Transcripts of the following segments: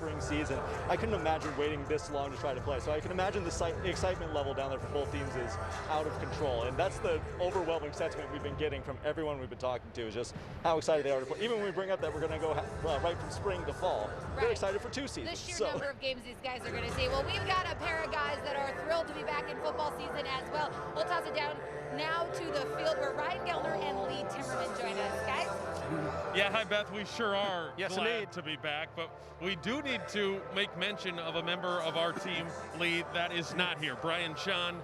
spring season. I couldn't imagine waiting this long to try to play. So I can imagine the excitement level down there for both teams is out of control. And that's the overwhelming sentiment we've been getting from everyone we've been talking to, is just how excited they are to play. Even when we bring up that we're going to go right from spring to fall, they're excited for 2 seasons. The sheer number of games these guys are going to see. Well, we've got a pair of guys that are thrilled to be back in football season as well. We'll toss it down now to the field where Ryan Gellner and Lee Timmerman join us. Guys? Yeah, hi Beth, we sure are yes, glad indeed. to be back, but we do need to make mention of a member of our team, Lee, that is not here. Brian Sean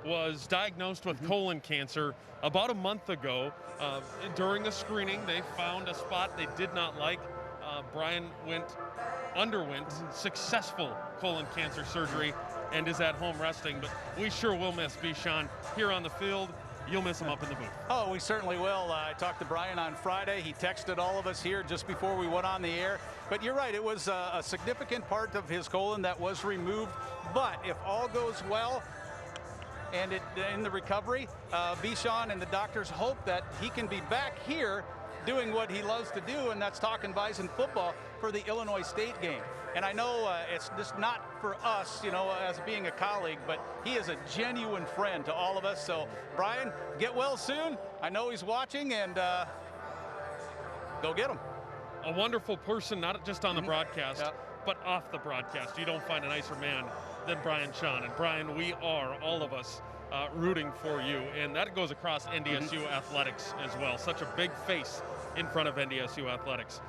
was diagnosed with colon cancer about a month ago. During a screening, they found a spot they did not like. Brian underwent successful colon cancer surgery and is at home resting, but we sure will miss Bison here on the field. You'll miss him up in the booth. Oh, we certainly will. I talked to Brian on Friday. He texted all of us here just before we went on the air. But you're right, it was a significant part of his colon that was removed. But if all goes well, and in the recovery, Bison and the doctors hope that he can be back here doing what he loves to do, and that's talking Bison football for the Illinois State game. And I know it's just not for us, you know, as being a colleague, but he is a genuine friend to all of us. So, Brian, get well soon. I know he's watching, and go get him. A wonderful person, not just on the broadcast, but off the broadcast. You don't find a nicer man than Brian Sean. And Brian, we are, all of us, rooting for you. And that goes across NDSU athletics as well. Such a big face in front of NDSU athletics.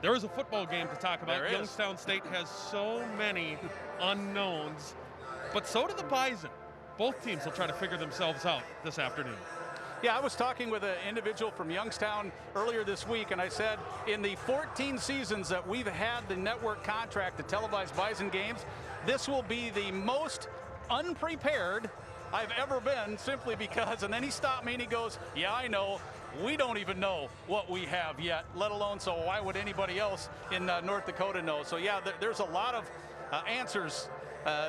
There is a football game to talk about. Youngstown State has so many unknowns, but so do the Bison. Both teams will try to figure themselves out this afternoon. Yeah, I was talking with an individual from Youngstown earlier this week, and I said in the 14 seasons that we've had the network contract to televise Bison games, this will be the most unprepared I've ever been, simply because, and then he stopped me and he goes, yeah, I know, we don't even know what we have yet, let alone, so why would anybody else in North Dakota know? So yeah, there's a lot of answers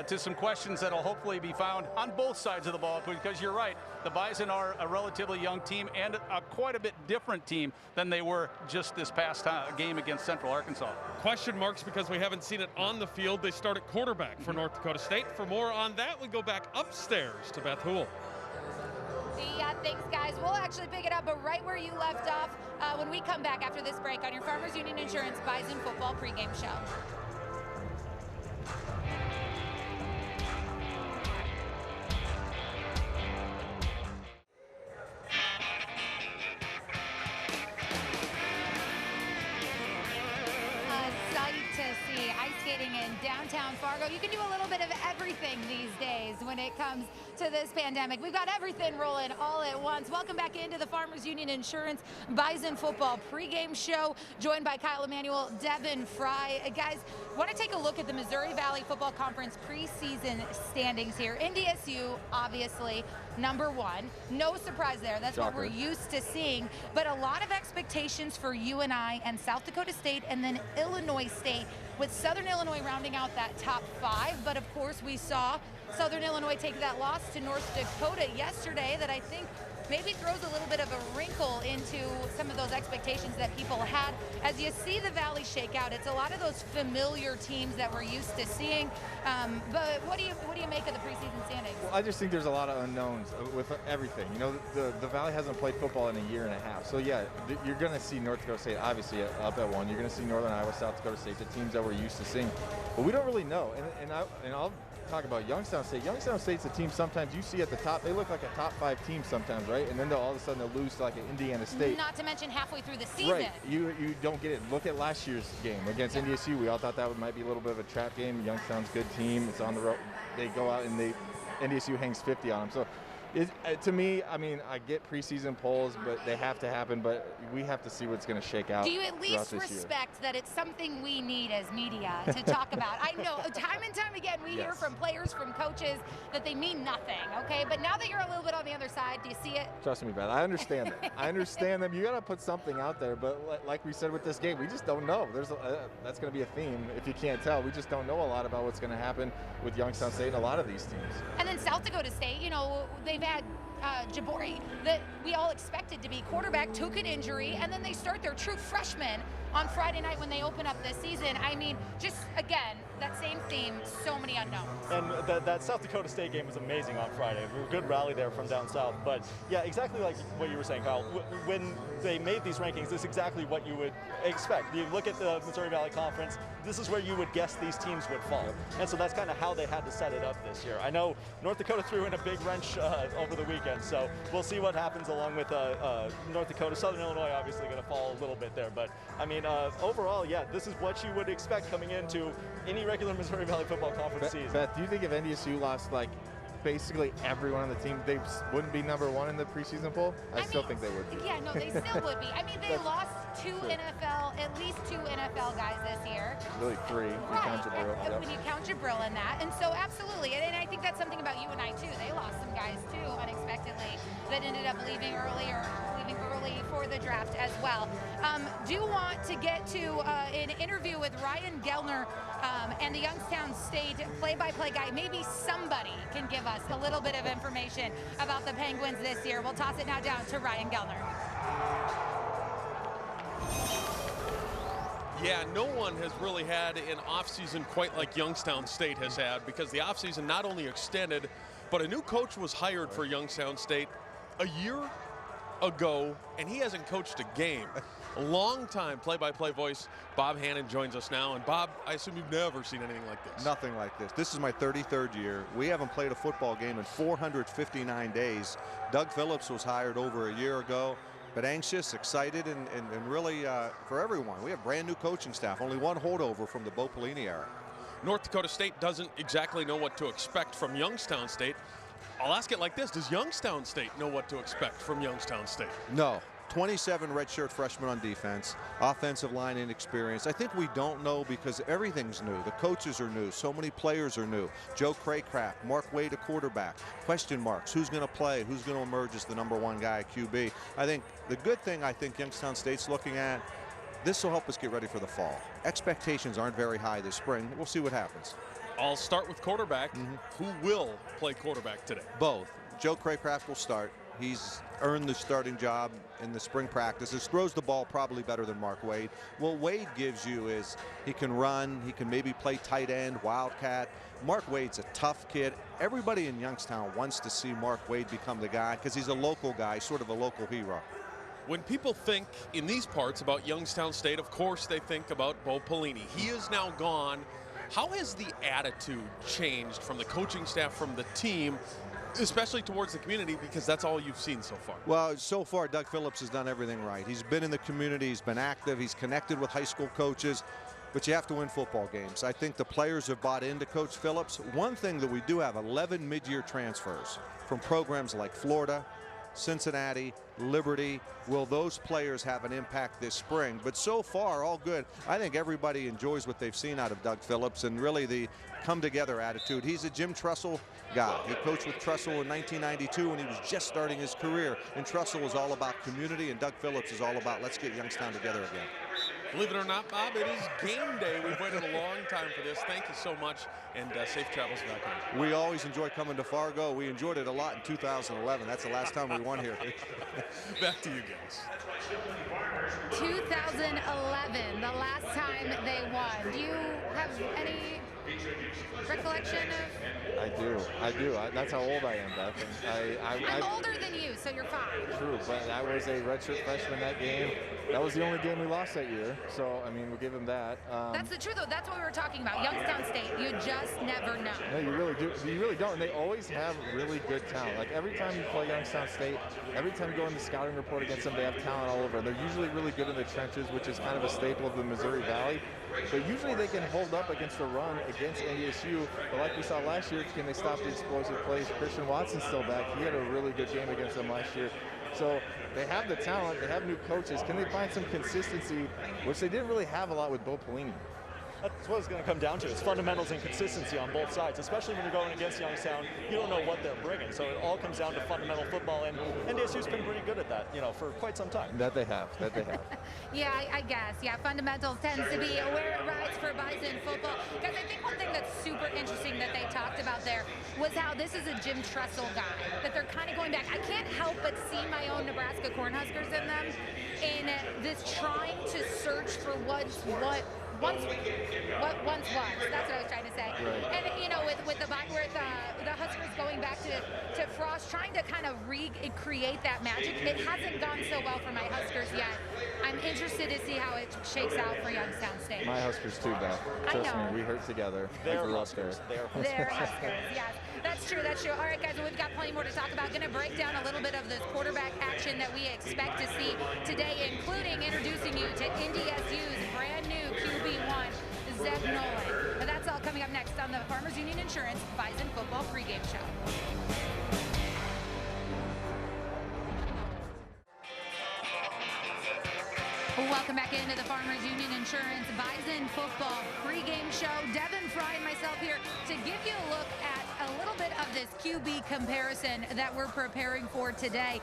to some questions that will hopefully be found on both sides of the ball, because you're right, the Bison are a relatively young team and a quite a bit different team than they were just this past game against Central Arkansas. Question marks because we haven't seen it on the field. They start at quarterback for North Dakota State. For more on that, we go back upstairs to Beth Houle. Yeah, thanks, guys. We'll actually pick it up right where you left off when we come back after this break on your Farmers Union Insurance Bison Football Pregame Show. Ice skating in downtown Fargo. You can do a little bit of everything these days when it comes to this pandemic. We've got everything rolling all at once. Welcome back into the Farmers Union Insurance Bison Football Pregame Show, joined by Kyle Emanuel, Devin Fry. Guys, want to take a look at the Missouri Valley Football Conference preseason standings here. NDSU, obviously, #1. No surprise there. That's what we're used to seeing. But a lot of expectations for UNI and South Dakota State and then Illinois State, with Southern Illinois rounding out that top 5. But of course, we saw Southern Illinois take that loss to North Dakota yesterday that I think maybe throws a little bit of a wrinkle into some of those expectations that people had. As you see the Valley shake out, it's a lot of those familiar teams that we're used to seeing. But what do you make of the preseason standings? Well, I just think there's a lot of unknowns with everything. You know, the Valley hasn't played football in a year and a half. So yeah, you're going to see North Dakota State obviously up at 1. You're going to see Northern Iowa, South Dakota State, the teams that we're used to seeing. But we don't really know. And I'll talk about Youngstown State. Youngstown State's a team sometimes you see at the top, they look like a top 5 team sometimes, right? And then all of a sudden they'll lose to like an Indiana State. Not to mention halfway through the season. Right, you don't get it. Look at last year's game against NDSU. We all thought that might be a little bit of a trap game. Youngstown's a good team. It's on the road. They go out and NDSU hangs 50 on them. So to me, I mean, I get preseason polls, but they have to happen. But we have to see what's going to shake out. Do you at least respect that it's something we need as media to talk about? I know time and time again we hear from players, from coaches, that they mean nothing, okay? But now that you're a little bit on the other side, do you see it? Trust me, Beth, I understand that. I understand them. You got to put something out there. But like we said with this game, we just don't know. That's going to be a theme. If you can't tell, we just don't know a lot about what's going to happen with Youngstown State and a lot of these teams. And then South Dakota State, you know, they've had Jabori, that we all expected to be quarterback, took an injury, and then they start their true freshman on Friday night when they open up this season. I mean, just again, that same theme, so many unknowns. And that South Dakota State game was amazing on Friday. A good rally there from down south. But yeah, exactly like what you were saying, Kyle. When they made these rankings, this is exactly what you would expect. You look at the Missouri Valley Conference, this is where you would guess these teams would fall. And so that's kind of how they had to set it up this year. I know North Dakota threw in a big wrench over the weekend, so we'll see what happens along with North Dakota. Southern Illinois obviously going to fall a little bit there. But I mean, overall, yeah, this is what you would expect coming into any regular Missouri Valley Football Conference season. Beth, do you think if NDSU lost like basically everyone on the team, they wouldn't be #1 in the preseason poll? I still think they would be. Yeah, no, they still would be. I mean, they lost at least two NFL guys this year. Really 3, if you count Jabril. Yep. When you count Jabril in that. And so absolutely, and I think that's something about UNI too. They lost some guys too, unexpectedly, that ended up leaving early for the draft as well. Do want to get to an interview with Ryan Gellner and the Youngstown State play-by-play guy. Maybe somebody can give us a little bit of information about the Penguins this year. We'll toss it now down to Ryan Gellner. Yeah, no one has really had an offseason quite like Youngstown State has had, because the offseason not only extended, but a new coach was hired for Youngstown State a year ago, and he hasn't coached a game. A long-time play-by-play voice, Bob Hannon, joins us now. And Bob, I assume you've never seen anything like this. Nothing like this. This is my 33rd year. We haven't played a football game in 459 days. Doug Phillips was hired over a year ago, but anxious, excited, and really for everyone. We have brand new coaching staff, only one holdover from the Bo Pelini era. North Dakota State doesn't exactly know what to expect from Youngstown State. I'll ask it like this: does Youngstown State know what to expect from Youngstown State? No. 27 redshirt freshmen on defense, offensive line inexperience. I think we don't know because everything's new. The coaches are new. So many players are new. Joe Craycraft, Mark Wade, a quarterback. Question marks. Who's going to play? Who's going to emerge as the #1 guy at QB? I think the good thing Youngstown State's looking at, this will help us get ready for the fall. Expectations aren't very high this spring. We'll see what happens. I'll start with quarterback. Who will play quarterback today? Both. Joe Craycraft will start. He's earned the starting job in the spring practices. Throws the ball probably better than Mark Wade. What Wade gives you is he can run. He can maybe play tight end, wildcat. Mark Wade's a tough kid. Everybody in Youngstown wants to see Mark Wade become the guy because he's a local guy, sort of a local hero. When people think in these parts about Youngstown State, of course they think about Bo Pelini. He is now gone. How has the attitude changed from the coaching staff, from the team, especially towards the community, because that's all you've seen so far? Well, so far Doug Phillips has done everything right. He's been in the community, he's been active, he's connected with high school coaches, but you have to win football games. I think the players have bought into Coach Phillips. One thing that we do have, 11 mid-year transfers from programs like Florida, Cincinnati, Liberty. Will those players have an impact this spring? But so far, all good. I think everybody enjoys what they've seen out of Doug Phillips and really the come-together attitude. He's a Jim Trussell guy. He coached with Trussell in 1992 when he was just starting his career. And Trussell was all about community, and Doug Phillips is all about let's get Youngstown together again. Believe it or not, Bob, it is game day. We've waited a long time for this. Thank you so much, and safe travels back home. We always enjoy coming to Fargo. We enjoyed it a lot in 2011. That's the last time we won here. Back to you guys. 2011, the last time they won. Do you have any recollection of? I do. That's how old I am, Beth. I'm older than you, so you're fine. True, but I was a redshirt freshman that game. That was the only game we lost that year, so I mean, we'll give them that. That's the truth, though. That's what we were talking about. Youngstown State, you just never know. No, you really do. You really don't. And they always have really good talent. Like every time you play Youngstown State, every time you go in the scouting report against them, they have talent all over. They're usually really good in the trenches, which is kind of a staple of the Missouri Valley. But usually they can hold up against the run against NDSU. But like we saw last year, can they stop the explosive plays? Christian Watson's still back. He had a really good game against them last year. So they have the talent. They have new coaches. Can they find some consistency, which they didn't really have a lot with Bo Pelini? That's what it's going to come down to. It's fundamentals and consistency on both sides, especially when you're going against Youngstown. You don't know what they're bringing, so it all comes down to fundamental football, and NDSU's been pretty good at that, for quite some time. That they have. Yeah, I guess. Yeah, fundamentals tends to be where it rides for Bison football. Because I think one thing that's super interesting that they talk talked about there was how this is a Jim Tressel guy, that they're kind of going back. I can't help but see my own Nebraska Cornhuskers in them, in this trying to search for what once was. That's what I was trying to say. Right. And you know, with the Huskers going back to Frost, trying to kind of recreate that magic. It hasn't gone so well for my Huskers yet. I'm interested to see how it shakes out for Youngstown State. My Huskers too, Beth. Trust me, we hurt together. They're I grew Huskers. up there. They're Huskers, yes. That's true, that's true. All right, guys, well, we've got plenty more to talk about. Going to break down a little bit of this quarterback action that we expect to see today, including introducing you to NDSU's brand new QB1, Zeb Nolan. That's all coming up next on the Farmers Union Insurance Bison Football Pregame Show. Welcome back into the Farmers Union Insurance Bison Football Pregame Show. Devin Fry and myself here to give you a look at a little bit of this QB comparison that we're preparing for today.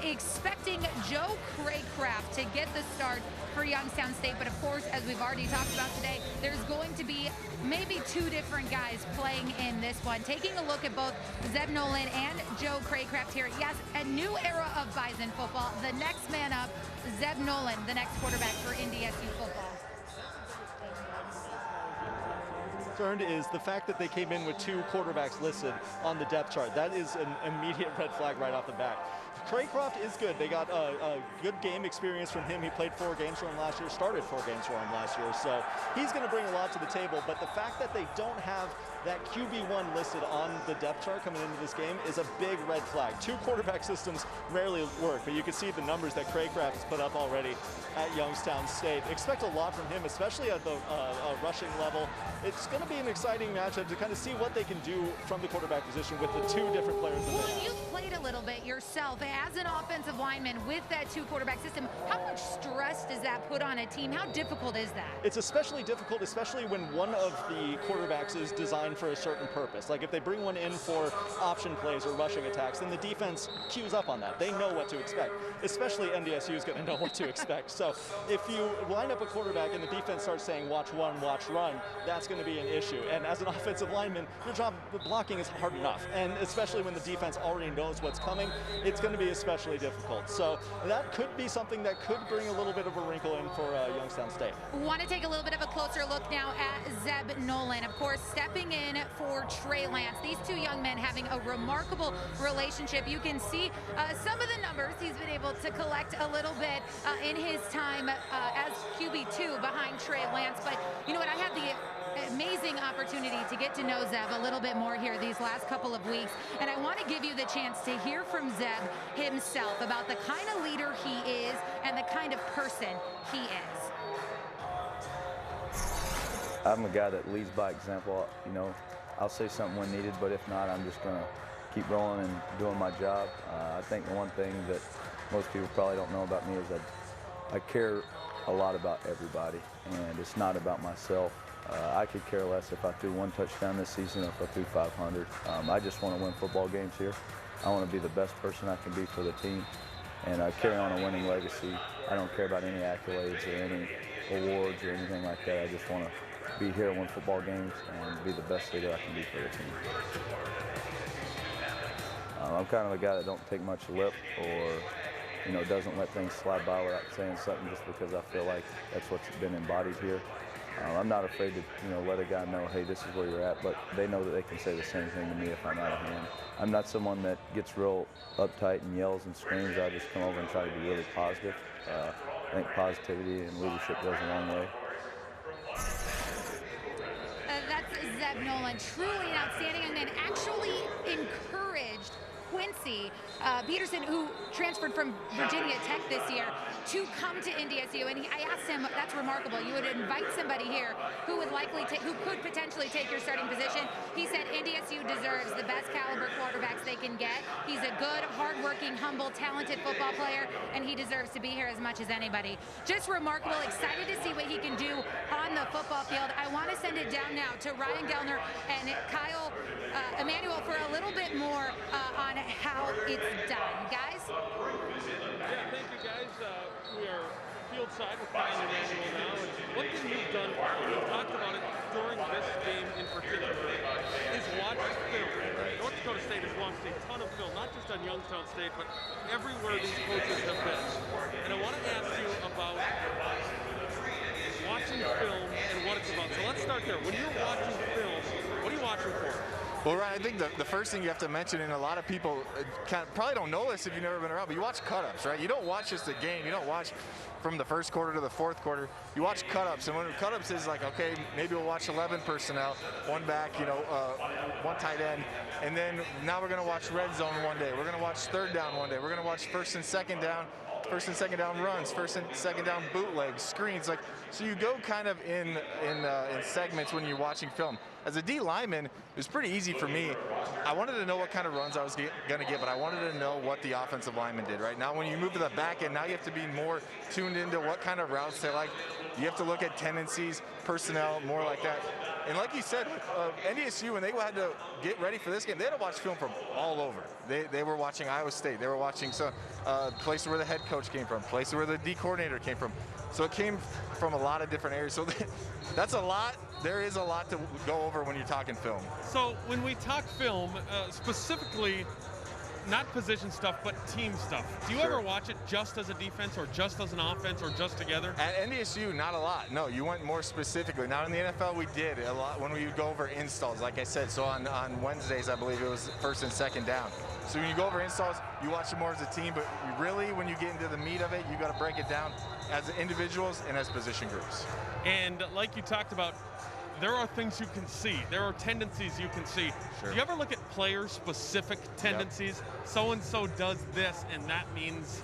Expecting Joe Craycraft to get the start for Youngstown State, but of course, as we've already talked about today, there's going to be maybe two different guys playing in this one. Taking a look at both Zeb Nolan and Joe Craycraft here. Yes, a new era of Bison football. The next man up, Zeb Nolan, the next quarterback for NDSU football. Concerned is the fact that they came in with two quarterbacks listed on the depth chart. That is an immediate red flag right off the bat. Craycraft is good. They got a good game experience from him. He played 4 games for him last year, started 4 games for him last year. So he's going to bring a lot to the table. But the fact that they don't have that QB1 listed on the depth chart coming into this game is a big red flag. 2 quarterback systems rarely work, but you can see the numbers that Craycraft has put up already at Youngstown State. Expect a lot from him, especially at the rushing level. It's going to be an exciting matchup to kind of see what they can do from the quarterback position with the 2 different players. Well, you've played a little bit yourself as an offensive lineman with that 2 quarterback system. How much stress does that put on a team? How difficult is that? It's especially difficult, especially when one of the quarterbacks is designed for a certain purpose. Like if they bring one in for option plays or rushing attacks, then the defense cues up on that. They know what to expect. Especially NDSU is going to know what to expect. So if you line up a quarterback and the defense starts saying watch one, watch run, that's going to be an issue. And as an offensive lineman, your job blocking is hard enough. And especially when the defense already knows what's coming, it's going to be especially difficult. So that could be something that could bring a little bit of a wrinkle in for Youngstown State. Want to take a little bit of a closer look now at Zeb Nolan. Of course, stepping in for Trey Lance. These 2 young men having a remarkable relationship. You can see some of the numbers he's been able to collect a little bit in his time as QB2 behind Trey Lance. But you know what? I had the amazing opportunity to get to know Zeb a little bit more here these last couple of weeks, and I want to give you the chance to hear from Zeb himself about the kind of leader he is and the kind of person he is. I'm a guy that leads by example. You know, I'll say something when needed, but if not, I'm just going to keep rolling and doing my job. I think the one thing that most people probably don't know about me is that I care a lot about everybody, and it's not about myself. I could care less if I threw 1 touchdown this season or if I threw 500. I just want to win football games here. I want to be the best person I can be for the team and carry on a winning legacy. I don't care about any accolades or any awards or anything like that. I just want to be here and win football games and be the best leader I can be for the team. I'm kind of a guy that don't take much lip or, you know, doesn't let things slide by without saying something just because I feel like that's what's been embodied here. I'm not afraid to, you know, let a guy know, hey, this is where you're at, but they know that they can say the same thing to me if I'm out of hand. I'm not someone that gets real uptight and yells and screams. I just come over and try to be really positive. I think positivity and leadership goes a long way. That's Zeb Nolan, truly an outstanding young man, actually encouraged Quincy Peterson, who transferred from Virginia Tech this year, to come to NDSU. And I asked him, that's remarkable. You would invite somebody here who would who could potentially take your starting position. He said NDSU deserves the best caliber quarterbacks they can get. He's a good, hardworking, humble, talented football player, and he deserves to be here as much as anybody. Just remarkable. Excited to see what he can do on the football field. I want to send it down now to Ryan Gellner and Kyle Emanuel for a little bit more on how it's done. Guys? Yeah, thank you, guys. We are field side with Kyle Emanuel now. And one thing you've done, we've talked about it during this game in particular, is watched film. North Dakota State has watched a ton of film, not just on Youngstown State, but everywhere these coaches have been. And I want to ask you about watching film and what it's about. So let's start there. When you're watching film, what are you watching for? Well, Ryan, I think the first thing you have to mention, and a lot of people probably don't know this if you've never been around, but you watch cut-ups, right? You don't watch just a game. You don't watch from the first quarter to the fourth quarter. You watch cut-ups, and when cut-ups is like, okay, maybe we'll watch 11 personnel, one back, one tight end, and then now we're going to watch red zone one day. We're going to watch third down one day. We're going to watch first and second down runs, first and second down bootlegs, screens. Like, so you go kind of in segments when you're watching film. As a D lineman, it was pretty easy for me. I wanted to know what kind of runs I was going to get, but I wanted to know what the offensive lineman did. Right now, when you move to the back end, now you have to be more tuned into what kind of routes they like. You have to look at tendencies, personnel, more like that. And like you said, NDSU, when they had to get ready for this game, they had to watch film from all over. They were watching Iowa State. They were watching some places where the head coach came from, places where the D coordinator came from. So it came from a lot of different areas. So that's a lot. There is a lot to go over when you're talking film. So when we talk film, specifically, not position stuff, but team stuff. Do you ever watch it just as a defense or just as an offense or just together? At NDSU, not a lot. No, you went more specifically. Now in the NFL, we did a lot when we would go over installs, like I said. So on Wednesdays, I believe it was first and second down. So when you go over installs, you watch it more as a team, but you really, when you get into the meat of it, you got to break it down as individuals and as position groups. And like you talked about, there are things you can see. There are tendencies you can see. Sure. Do you ever look at player-specific tendencies? So-and-so does this, and that means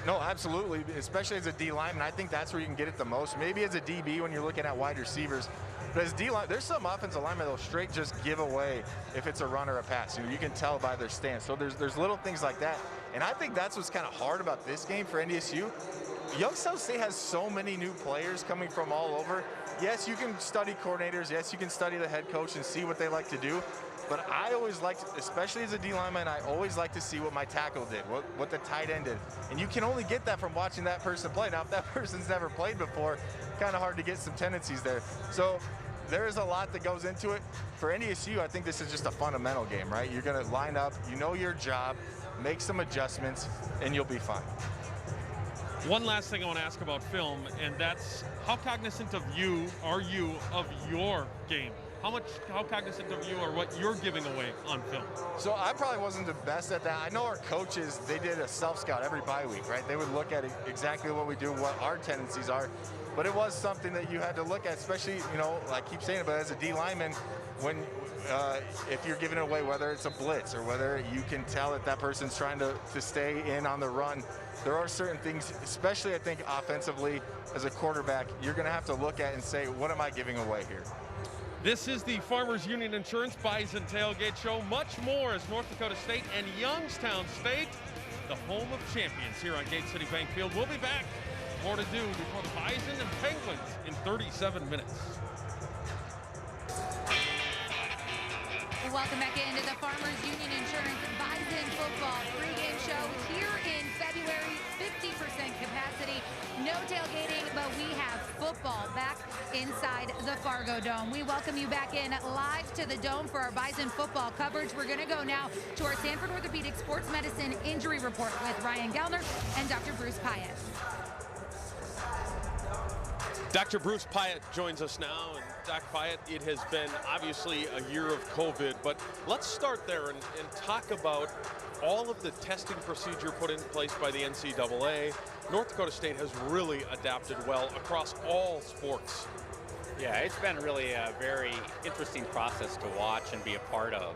No, absolutely, especially as a D lineman. I think that's where you can get it the most. Maybe as a DB when you're looking at wide receivers. But as D line, there's some offensive linemen that'll straight just give away if it's a run or a pass. You can tell by their stance. So there's little things like that. And I think that's what's kind of hard about this game for NDSU. Youngstown State has so many new players coming from all over. Yes, you can study coordinators. Yes, you can study the head coach and see what they like to do. But I always like, especially as a D lineman, I always like to see what my tackle did, what the tight end did. And you can only get that from watching that person play. Now, if that person's never played before, kind of hard to get some tendencies there. So there is a lot that goes into it. For NDSU, I think this is just a fundamental game, right? You're going to line up, you know your job, make some adjustments, and you'll be fine. One last thing I want to ask about film, and that's how cognizant are you of your game? How cognizant of you or what you're giving away on film? So I probably wasn't the best at that. I know our coaches, they did a self-scout every bye week, right? They would look at exactly what we do, what our tendencies are. But it was something that you had to look at, especially, I keep saying it, but as a D lineman, when if you're giving it away, whether it's a blitz or whether you can tell that that person's trying to stay in on the run, there are certain things, especially I think offensively as a quarterback, you're going to have to look at and say, what am I giving away here? This is the Farmers Union Insurance Bison Tailgate Show. Much more as North Dakota State and Youngstown State, the home of champions here on Gate City Bank Field. We'll be back. More to do before the Bison and Penguins in 37 minutes. Welcome back into the Farmers Union Insurance Bison Football Pre-Game Show here in February. 50% capacity, no tailgating, but we have football back inside the Fargo Dome. We welcome you back in live to the Dome for our Bison football coverage. We're going to go now to our Sanford Orthopedic Sports Medicine Injury Report with Ryan Gellner and Dr. Bruce Pyatt. Dr. Bruce Pyatt joins us now, and Doc Pyatt, it has been obviously a year of COVID, but let's start there and talk about all of the testing procedure put in place by the NCAA. North Dakota State has really adapted well across all sports. Yeah, it's been really a very interesting process to watch and be a part of.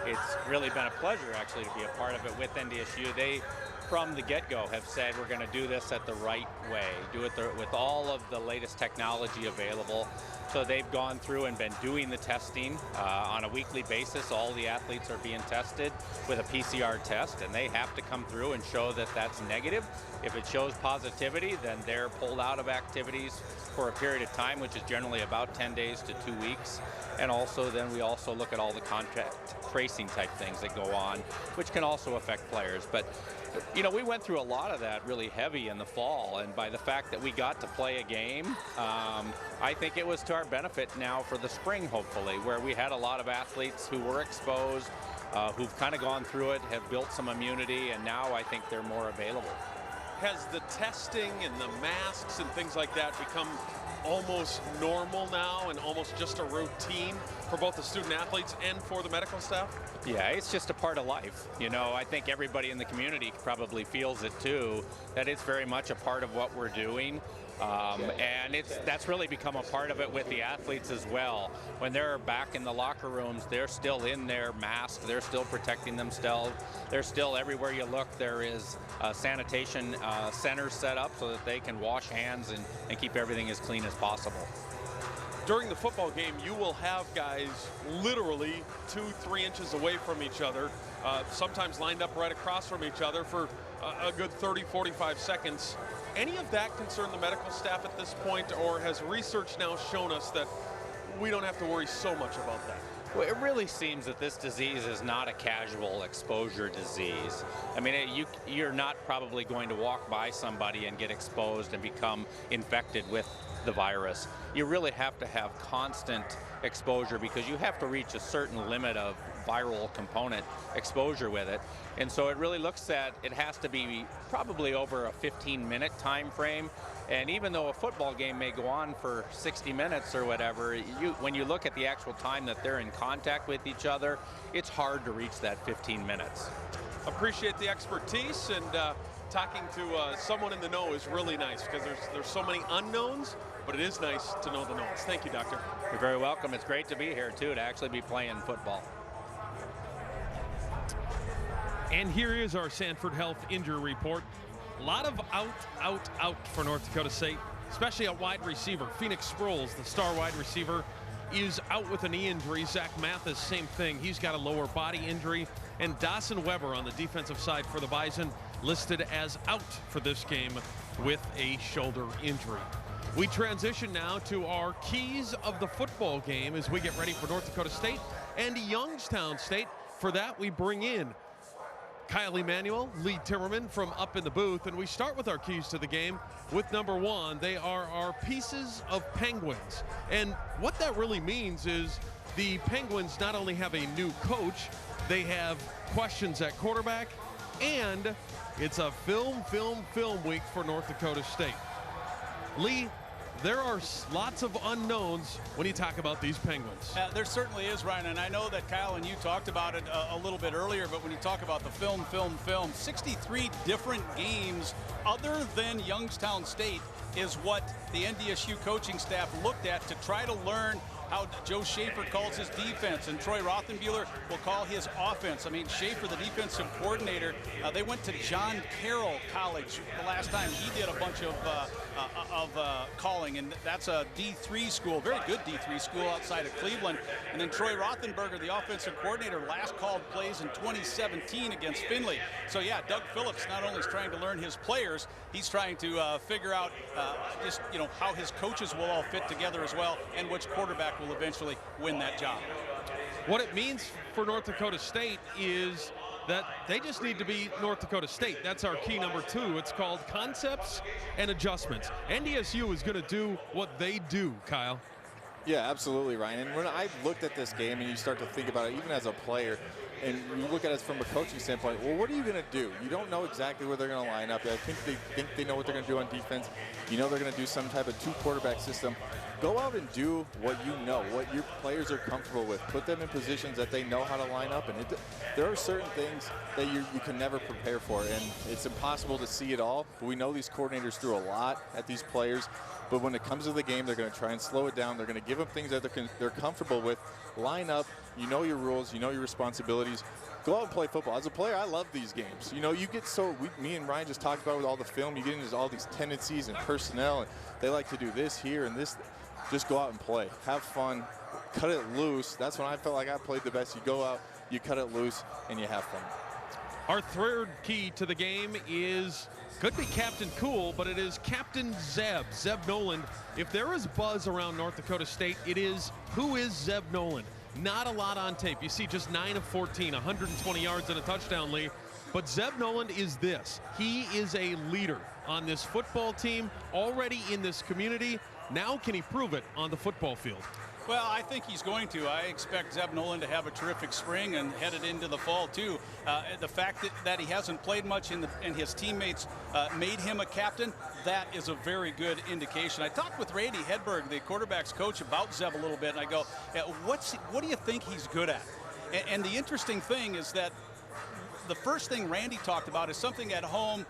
It's really been a pleasure actually to be a part of it with NDSU. They, from the get-go, have said we're going to do this at the right way, do it with all of the latest technology available. So they've gone through and been doing the testing on a weekly basis. All the athletes are being tested with a PCR test, and they have to come through and show that that's negative. If it shows positivity, then they're pulled out of activities for a period of time, which is generally about 10 days to 2 weeks. And also then we also look at all the contact tracing type things that go on, which can also affect players. But You know, we went through a lot of that really heavy in the fall, and by the fact that we got to play a game, I think it was to our benefit now for the spring, hopefully, where we had a lot of athletes who were exposed, who've kind of gone through it, have built some immunity, and now I think they're more available. Has the testing and the masks and things like that become almost normal now and almost just a routine for both the student athletes and for the medical staff? Yeah, it's just a part of life. You know, I think everybody in the community probably feels it too, that it's very much a part of what we're doing. And that's really become a part of it with the athletes as well. When they're back in the locker rooms, they're still in their mask, they're still protecting themselves. They're still, everywhere you look, there is sanitation centers set up so that they can wash hands and keep everything as clean as possible. During the football game, you will have guys literally 2-3 inches away from each other, sometimes lined up right across from each other for a good 30-45 seconds. Any of that concern the medical staff at this point, or has research now shown us that we don't have to worry so much about that? Well, it really seems that this disease is not a casual exposure disease. I mean, you're not probably going to walk by somebody and get exposed and become infected with the virus. You really have to have constant exposure because you have to reach a certain limit of viral component exposure with it. And so it really looks at, it has to be probably over a 15-minute time frame. And even though a football game may go on for 60 minutes or whatever, when you look at the actual time that they're in contact with each other, it's hard to reach that 15 minutes. Appreciate the expertise, and talking to someone in the know is really nice because there's so many unknowns, but it is nice to know the knowns. Thank you, Doctor. You're very welcome. It's great to be here too, to actually be playing football. And here is our Sanford Health injury report. A lot of out for North Dakota State, especially at wide receiver. Phoenix Sproles, the star wide receiver, is out with a knee injury. Zach Mathis, same thing. He's got a lower body injury. And Dawson Weber on the defensive side for the Bison, listed as out for this game with a shoulder injury. We transition now to our keys of the football game as we get ready for North Dakota State and Youngstown State. For that, we bring in Kyle Emanuel, Lee Timmerman from up in the booth, and we start with our keys to the game with number one. They are our pieces of Penguins. And what that really means is the Penguins not only have a new coach, they have questions at quarterback, and it's a film week for North Dakota State. Lee, there are lots of unknowns when you talk about these Penguins. There certainly is, Ryan, and I know that Kyle and you talked about it a little bit earlier, but when you talk about the film, 63 different games other than Youngstown State is what the NDSU coaching staff looked at to try to learn how Joe Schaefer calls his defense, and Troy Rothenbuehler will call his offense. I mean, Schaefer, the defensive coordinator, they went to John Carroll College the last time he did a bunch of calling, and that's a D3 school, very good D3 school outside of Cleveland. And then Troy Rothenberger, the offensive coordinator, last called plays in 2017 against Findlay. So yeah, Doug Phillips not only is trying to learn his players, he's trying to figure out just, you know, how his coaches will all fit together as well, and which quarterback will eventually win that job. What it means for North Dakota State is that they just need to be North Dakota State. That's our key number two. It's called concepts and adjustments. NDSU is going to do what they do, Kyle. Yeah, absolutely, Ryan. And when I looked at this game and you start to think about it, even as a player, and you look at it from a coaching standpoint, well, what are you going to do? You don't know exactly where they're going to line up. I think they know what they're going to do on defense. You know they're going to do some type of two-quarterback system. Go out and do what you know, what your players are comfortable with. Put them in positions that they know how to line up. And there are certain things that you can never prepare for, and it's impossible to see it all. But we know these coordinators threw a lot at these players. But when it comes to the game, they're going to try and slow it down. They're going to give them things that they're comfortable with. Line up. You know your rules. You know your responsibilities. Go out and play football. As a player, I love these games. You know, you get me and Ryan just talked about with all the film, you get into all these tendencies and personnel, and they like to do this here and this. Just go out and play. Have fun. Cut it loose. That's when I felt like I played the best. You go out, you cut it loose, and you have fun. Our third key to the game is, could be Captain Cool, but it is Captain Zeb Noland. If there is buzz around North Dakota State, it is, who is Zeb Noland? Not a lot on tape. You see just 9 of 14, 120 yards and a touchdown, Lee. But Zeb Noland is this. He is a leader on this football team, already in this community. Now can he prove it on the football field? Well, I think he's going to. I expect Zeb Noland to have a terrific spring and headed into the fall, too. The fact that he hasn't played much and his teammates made him a captain, that is a very good indication. I talked with Randy Hedberg, the quarterback's coach, about Zeb a little bit, and I go, what do you think he's good at? And the interesting thing is that the first thing Randy talked about is something at home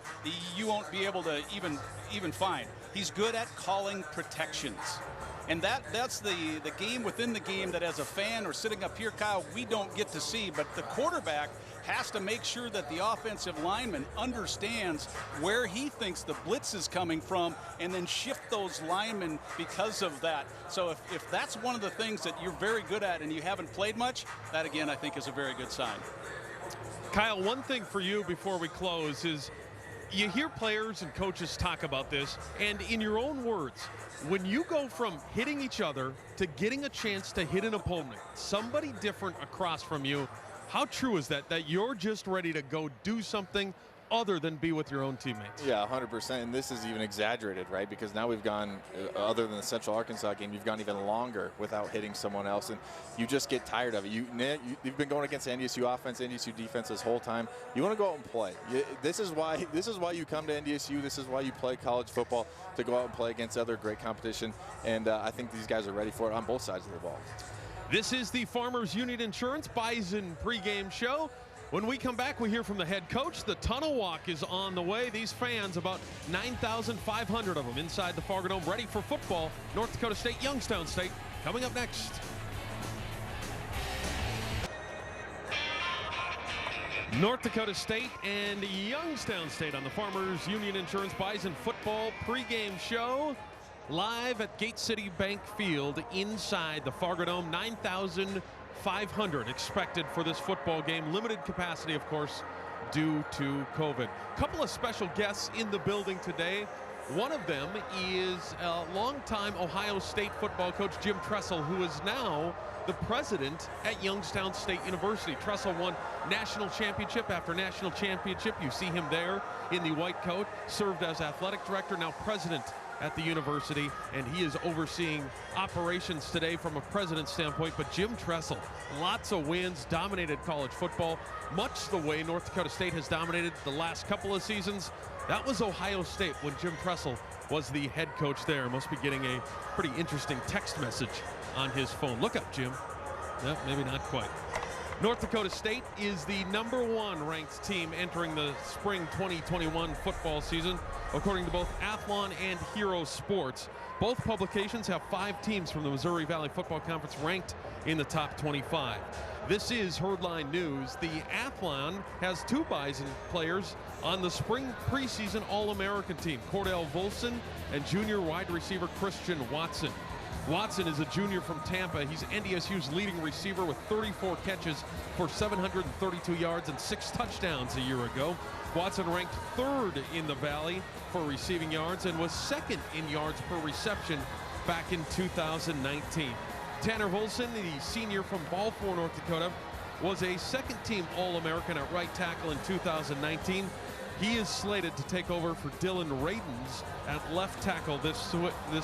you won't be able to even find. He's good at calling protections. And that's the game within the game that as a fan or sitting up here, Kyle, we don't get to see. But the quarterback has to make sure that the offensive lineman understands where he thinks the blitz is coming from and then shift those linemen because of that. So if that's one of the things that you're very good at and you haven't played much, that again I think is a very good sign. Kyle, one thing for you before we close is you hear players and coaches talk about this, and in your own words, when you go from hitting each other to getting a chance to hit an opponent, somebody different across from you, how true is that you're just ready to go do something other than be with your own teammates? Yeah, 100%. And this is even exaggerated, right? Because now we've gone, other than the Central Arkansas game, you've gone even longer without hitting someone else, and you just get tired of it. You've been going against NDSU offense, NDSU defense this whole time. You want to go out and play. This is why you come to NDSU. This is why you play college football, to go out and play against other great competition. And I think these guys are ready for it on both sides of the ball. This is the Farmers Union Insurance Bison pregame show. When we come back, we hear from the head coach. The tunnel walk is on the way. These fans, about 9,500 of them inside the Fargo Dome, ready for football. North Dakota State, Youngstown State, coming up next. North Dakota State and Youngstown State on the Farmers Union Insurance Bison football pregame show. Live at Gate City Bank Field inside the Fargo Dome. 9,500 expected for this football game. Limited capacity, of course, due to COVID. A couple of special guests in the building today. One of them is a longtime Ohio State football coach, Jim Tressel, who is now the president at Youngstown State University. Tressel won national championship after national championship. You see him there in the white coat. Served as athletic director, now president at the university, and he is overseeing operations today from a president's standpoint. But Jim Tressel, lots of wins, dominated college football, much the way North Dakota State has dominated the last couple of seasons. That was Ohio State when Jim Tressel was the head coach there. Must be getting a pretty interesting text message on his phone. Look up, Jim. No, maybe not quite. North Dakota State is the #1 ranked team entering the spring 2021 football season, according to both Athlon and Hero Sports. Both publications have 5 teams from the Missouri Valley Football Conference ranked in the top 25. This is Herdline News. The Athlon has 2 Bison players on the spring preseason All-American team, Cordell Volson and junior wide receiver Christian Watson. Watson is a junior from Tampa. He's NDSU's leading receiver with 34 catches for 732 yards and 6 touchdowns a year ago. Watson ranked 3rd in the Valley for receiving yards and was 2nd in yards per reception back in 2019. Tanner Volson, the senior from Balfour, North Dakota, was a 2nd-team All-American at right tackle in 2019. He is slated to take over for Dylan Radens at left tackle this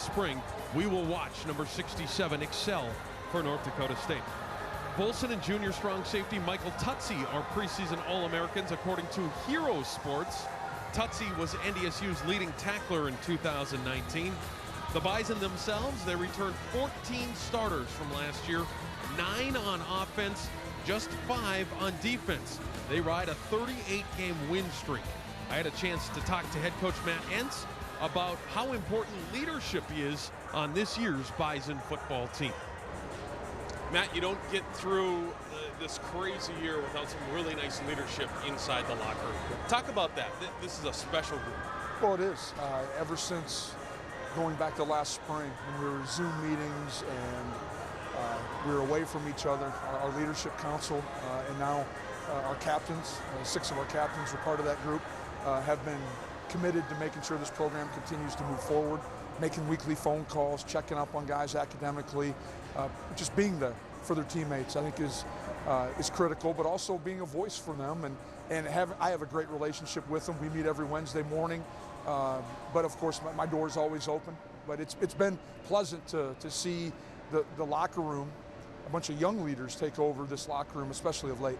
spring. We will watch number 67 excel for North Dakota State. Volson and junior strong safety Michael Tutsi are preseason All-Americans according to Hero Sports. Tutsi was NDSU's leading tackler in 2019. The Bison themselves, they returned 14 starters from last year, 9 on offense, just 5 on defense. They ride a 38-game win streak. I had a chance to talk to head coach Matt Entz about how important leadership is on this year's Bison football team. Matt, you don't get through this crazy year without some really nice leadership inside the locker room. Talk about that. This is a special group. Well, it is. Ever since going back to last spring, when we were Zoom meetings and we were away from each other, our leadership council and now our captains, 6 of our captains were part of that group, have been committed to making sure this program continues to move forward, making weekly phone calls, checking up on guys academically, just being there for their teammates, I think is is critical, but also being a voice for them. And I have a great relationship with them. We meet every Wednesday morning. But of course, my door is always open. But it's been pleasant to see the locker room, a bunch of young leaders take over this locker room, especially of late.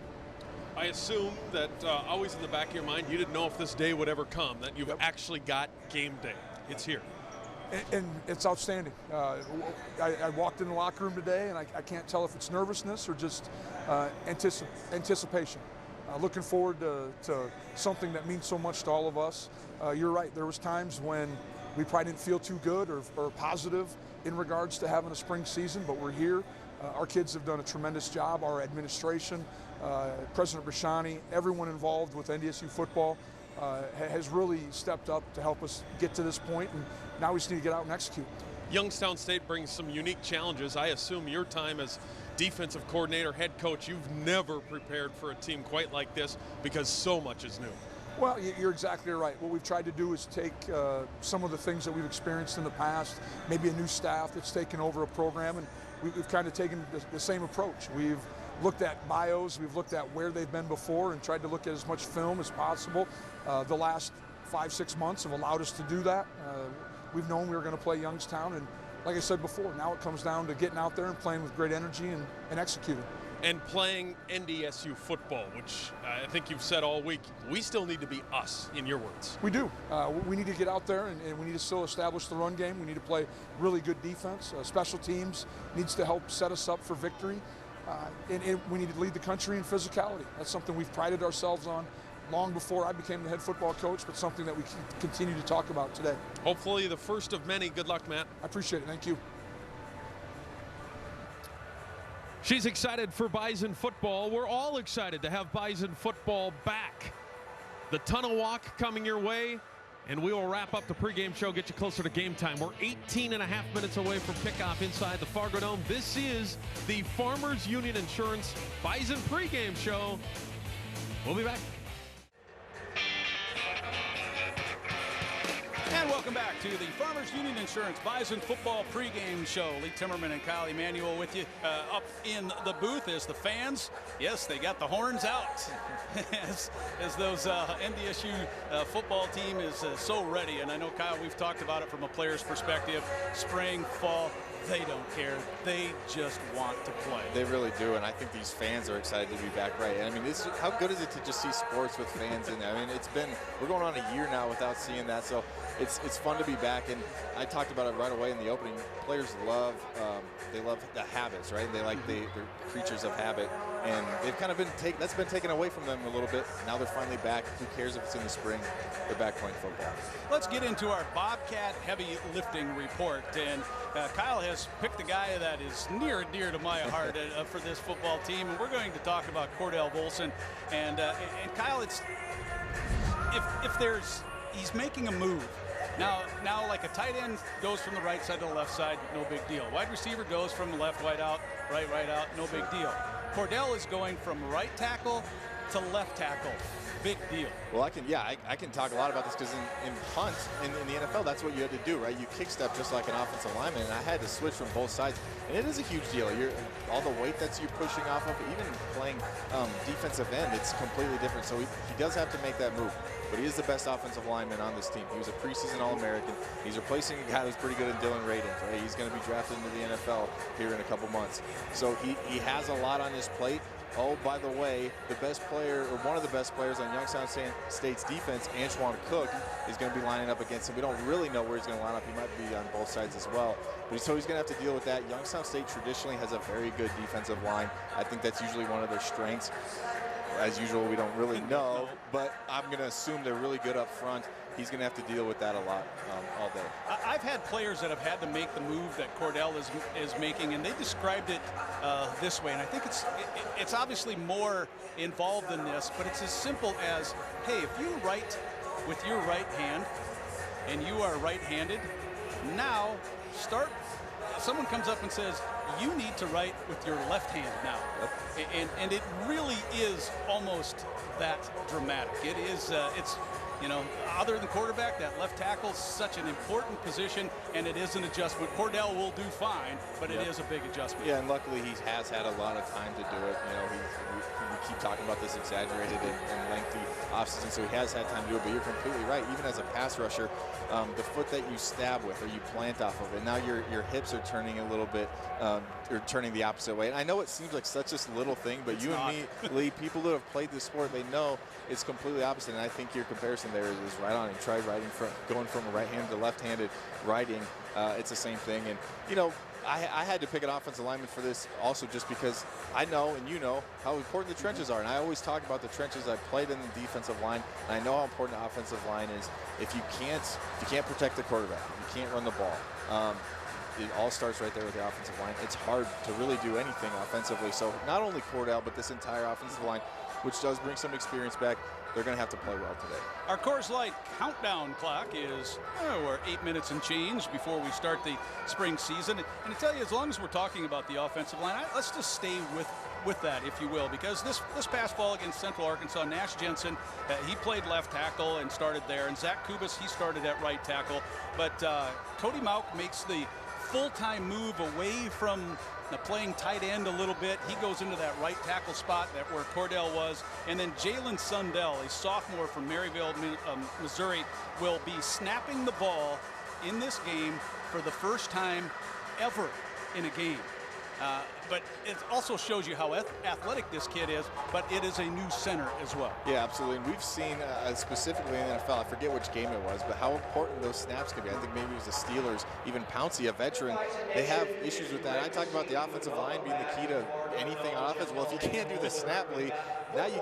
I assume that always in the back of your mind, you didn't know if this day would ever come, that you've actually got game day. It's here. And it's outstanding. I walked in the locker room today, and I can't tell if it's nervousness or just anticipation. Looking forward to something that means so much to all of us. You're right, there was times when we probably didn't feel too good or positive in regards to having a spring season, but we're here. Our kids have done a tremendous job. Our administration, President Brashani, everyone involved with NDSU football has really stepped up to help us get to this point, and now we just need to get out and execute. Youngstown State brings some unique challenges. I assume your time as defensive coordinator, head coach, you've never prepared for a team quite like this because so much is new. Well, you're exactly right. What we've tried to do is take some of the things that we've experienced in the past, maybe a new staff that's taken over a program, and we've kind of taken the same approach. We've looked at bios, we've looked at where they've been before and tried to look at as much film as possible. The last 5-6 months have allowed us to do that. We've known we were going to play Youngstown, and like I said before, now it comes down to getting out there and playing with great energy and executing. And playing NDSU football, which I think you've said all week, we still need to be us, in your words. We do. We need to get out there, and we need to still establish the run game. We need to play really good defense. Special teams needs to help set us up for victory. And we need to lead the country in physicality. That's something we've prided ourselves on long before I became the head football coach, but something that we continue to talk about today. Hopefully the first of many. Good luck, Matt. I appreciate it. Thank you. She's excited for Bison football. We're all excited to have Bison football back. The tunnel walk coming your way, and we will wrap up the pregame show, get you closer to game time. We're 18 and a half minutes away from kickoff inside the Fargo Dome. This is the Farmers Union Insurance Bison pregame show. We'll be back. And welcome back to the Farmers Union Insurance Bison Football Pregame Show. Lee Timmerman and Kyle Emanuel with you up in the booth as the fans, yes, they got the horns out as those NDSU football team is so ready. And I know, Kyle, we've talked about it from a player's perspective, spring, fall. They don't care. They just want to play. They really do, and I think these fans are excited to be back, right? I mean, how good is it to just see sports with fans in there? I mean, we're going on a year now without seeing that, so it's fun to be back. And I talked about it right away in the opening. Players love the habits, right? They're creatures of habit, and they've kind of that's been taken away from them a little bit. Now they're finally back. Who cares if it's in the spring? They're back playing football. Let's get into our Bobcat heavy lifting report, and Kyle has picked a guy that is near and dear to my heart for this football team, and we're going to talk about Cordell Volson. And Kyle, it's he's making a move. Now, like a tight end goes from the right side to the left side, no big deal. Wide receiver goes from the left wide out, right out, no big deal. Cordell is going from right tackle to left tackle. Big deal. Well, I can talk a lot about this because in punt in the NFL, that's what you had to do, right? You kick step just like an offensive lineman, and I had to switch from both sides, and it is a huge deal. All the weight that you're pushing off of, even playing defensive end, it's completely different. So he does have to make that move, but he is the best offensive lineman on this team. He was a preseason All-American. He's replacing a guy who's pretty good at Dylan Radins, right? He's going to be drafted into the NFL here in a couple months. So he has a lot on his plate. Oh, by the way, the best player, or one of the best players on Youngstown State's defense, Antoine Cook, is going to be lining up against him. We don't really know where he's going to line up. He might be on both sides as well. So he's going to have to deal with that. Youngstown State traditionally has a very good defensive line. I think that's usually one of their strengths. As usual, we don't really know, but I'm going to assume they're really good up front. He's going to have to deal with that a lot all day. I've had players that have had to make the move that Cordell is making, and they described it this way. And I think it's obviously more involved than this, but it's as simple as, hey, if you write with your right hand and you are right-handed, now someone comes up and says, you need to write with your left hand now. And it really is almost that dramatic. It is, You know, other than quarterback, that left tackle is such an important position, and it is an adjustment. Cordell will do fine, but it is a big adjustment. Yeah, and luckily he has had a lot of time to do it. You know, we keep talking about this exaggerated and lengthy offseason, so he has had time to do it. But you're completely right. Even as a pass rusher, the foot that you stab with or you plant off of it, now your hips are turning a little bit, or turning the opposite way. And I know it seems like such a little thing, but you and me, Lee, people who have played this sport, they know it's completely opposite. And I think your comparison there is right on. And try going from a right-handed to left-handed writing. It's the same thing. And, you know, I had to pick an offensive lineman for this also just because I know and you know how important the trenches are. And I always talk about the trenches. I played in the defensive line, and I know how important the offensive line is. If you can't protect the quarterback, you can't run the ball. It all starts right there with the offensive line. It's hard to really do anything offensively. So not only Cordell, but this entire offensive line, which does bring some experience back, they're going to have to play well today. Our Coors Light countdown clock is, we're 8 minutes and change before we start the spring season. And to tell you, as long as we're talking about the offensive line, let's just stay with that, if you will, because this past fall against Central Arkansas, Nash Jensen, he played left tackle and started there, and Zach Kubas, he started at right tackle. But Cody Mauk makes the full-time move away from playing tight end a little bit. He goes into that right tackle spot where Cordell was. And then Jalen Sundell, a sophomore from Maryville, Missouri, will be snapping the ball in this game for the first time ever in a game. But it also shows you how athletic this kid is, but it is a new center as well. Yeah, absolutely. And we've seen specifically in the NFL, I forget which game it was, but how important those snaps can be. I think maybe it was the Steelers, even Pouncey, a veteran, they have issues with that. I talk about the offensive line being the key to anything on offense. Well, if you can't do the snap, Lee, now you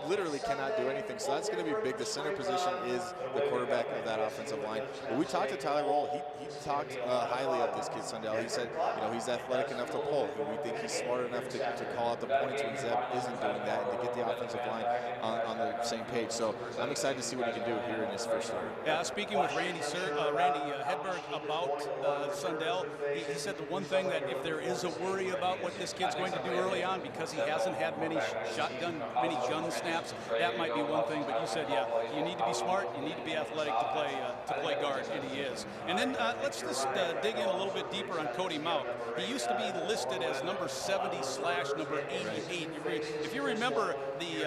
literally cannot do anything. So that's going to be big. The center position is the quarterback of that offensive line. But we talked to Tyler Roll. He talked highly of this kid, Sundell. He said, you know, he's athletic enough to pull. We think he's smart enough to call out the points when Zeb isn't doing that and to get the offensive line on the same page. So I'm excited to see what he can do here in his first start. Yeah, speaking with Randy Hedberg about Sundell, he said the one thing that if there is a worry about what this kid's going to do early on, because he hasn't had many gun snaps, that might be one thing. But you said, yeah, you need to be smart, you need to be athletic to play guard, and he is. And then let's just dig in a little bit deeper on Cody Mauk. He used to be listed as number 70/number 88. If you remember the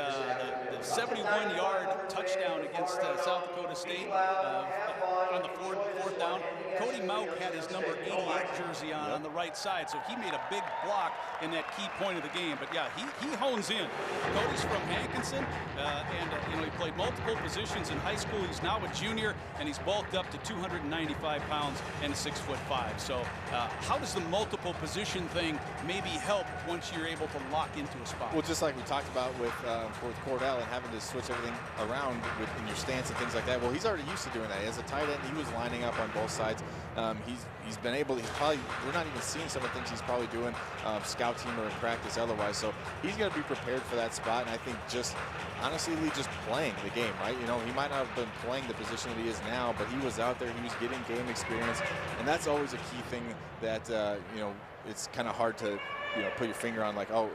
71-yard touchdown against South Dakota State on the fourth down, Cody Mauk had his number 88 jersey on the right side, so he made a big block in that key point of the game. But yeah, he hones in. Cody's from Hankinson, and he played multiple positions in high school. He's now a junior, and he's bulked up to 295 pounds and 6'5". So how does the multiple position thing maybe help once you're able to lock into a spot? Well, just like we talked about with Cordell and having to switch everything around in your stance and things like that. Well, he's already used to doing that. As a tight end, he was lining up on both sides. He's been able. We're not even seeing some of the things he's probably doing scout team or in practice otherwise. So he's going to be prepared for that spot. And I think just honestly, just playing the game, right? You know, he might not have been playing the position that he is now, but he was out there. He was getting game experience, and that's always a key thing that it's kind of hard to put your finger on, like, oh,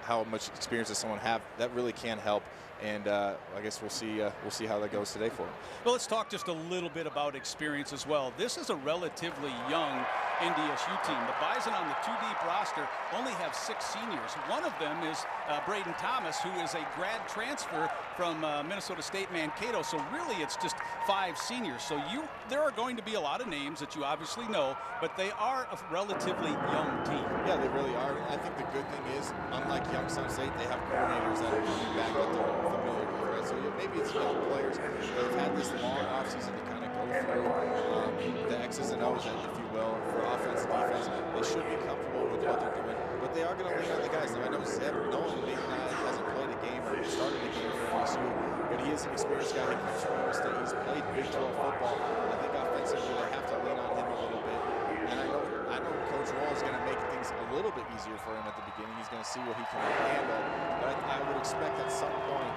how much experience does someone have? That really can help. And I guess we'll see how that goes today for him. Well, let's talk just a little bit about experience as well. This is a relatively young NDSU team. The Bison on the 2-deep roster only have 6 seniors. One of them is Braden Thomas, who is a grad transfer from Minnesota State Mankato. So really, it's just 5 seniors. So there are going to be a lot of names that you obviously know, but they are a relatively young team. Yeah, they really are. I think the good thing is, unlike Youngstown State, they have coordinators that are coming back that they're familiar with, right? So maybe it's young players that have had this long offseason to kind of go through the X's and O's, if you will, for offense and defense. They should be comfortable with what they're doing, but they are going to lean on the guys. Now, I know Zeb Nolan hasn't played a game or started a game for NDSU, but he is an experienced guy. He comes from Iowa State. He's played Big 12 football. I think offensively they have to lean on him a little bit. And I know Coach Roll is going to make things a little bit easier for him at the beginning. He's going to see what he can handle. But I would expect at some point,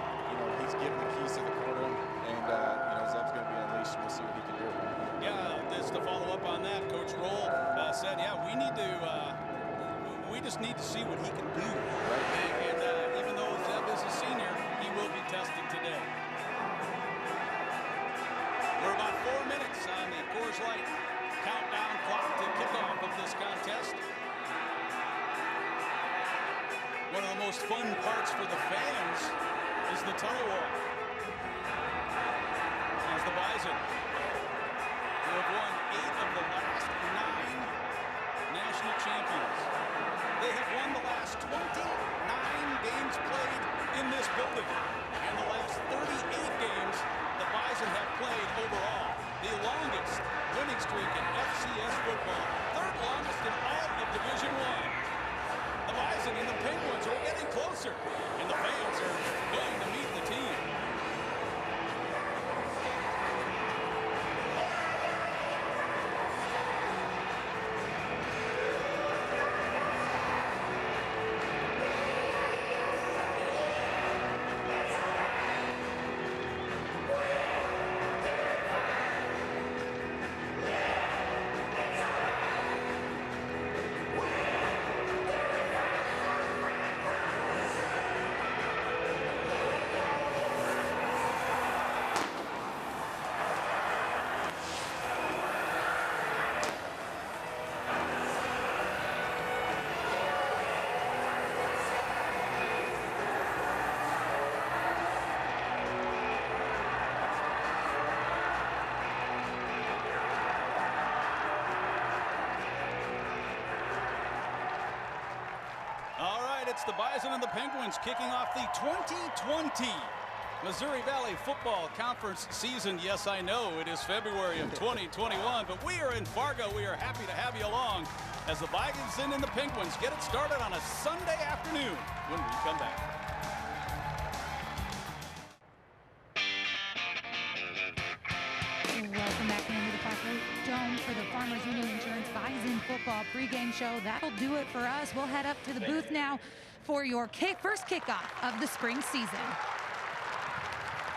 he's given the keys to the courtroom, and Zeb's going to be unleashed. We'll see what he can do. Yeah, just to follow up on that, Coach Roll said, yeah, we just need to see what he can do. Right. And even though Zeb is a senior, he will be tested today. one of the most fun parts for the fans is the tunnel walk. As the Bison, who have won 8 of the last 9 national champions. They have won the last 29 games played in this building. And the last 38 games the Bison have played overall. The longest winning streak in FCS football. 3rd longest in all of Division I. The Bison and the Penguins are getting closer. And the fans are going to meet the team. It's the Bison and the Penguins kicking off the 2020 Missouri Valley Football Conference season. Yes, I know it is February of 2021, but we are in Fargo. We are happy to have you along as the Bison and the Penguins get it started on a Sunday afternoon when we come back. Welcome back into the Parkway Dome for the Farmers Union Insurance Bison Football pregame show. That'll do it for us. We'll head up to the booth now for your first kickoff of the spring season.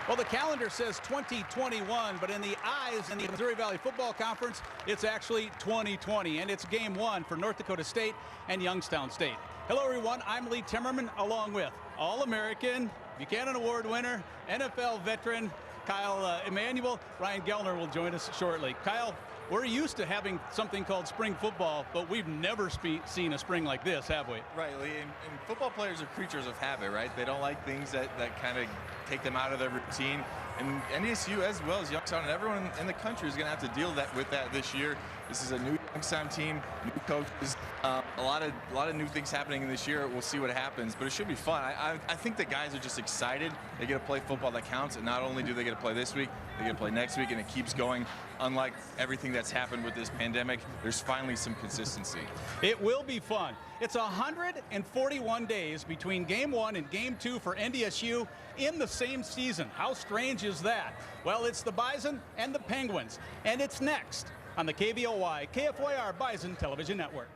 Well, the calendar says 2021, but in the eyes in the Missouri Valley Football Conference, it's actually 2020, and it's game 1 for North Dakota State and Youngstown State. Hello, everyone. I'm Lee Timmerman, along with All-American, Buchanan Award winner, NFL veteran, Kyle Emanuel. Ryan Gellner will join us shortly. Kyle, we're used to having something called spring football, but we've never seen a spring like this, have we? Right, Lee, and football players are creatures of habit, right? They don't like things that kind of take them out of their routine. And NDSU, as well as Youngstown, and everyone in the country is going to have to deal with that this year. This is a new Youngstown team, new coaches, a lot of new things happening this year. We'll see what happens, but it should be fun. I think the guys are just excited. They get to play football that counts, and not only do they get to play this week, they get to play next week, and it keeps going. Unlike everything that's happened with this pandemic, there's finally some consistency. It will be fun. It's 141 days between game 1 and game 2 for NDSU in the same season. How strange is that? Well, it's the Bison and the Penguins, and it's next on the KVOY KFYR Bison Television Network.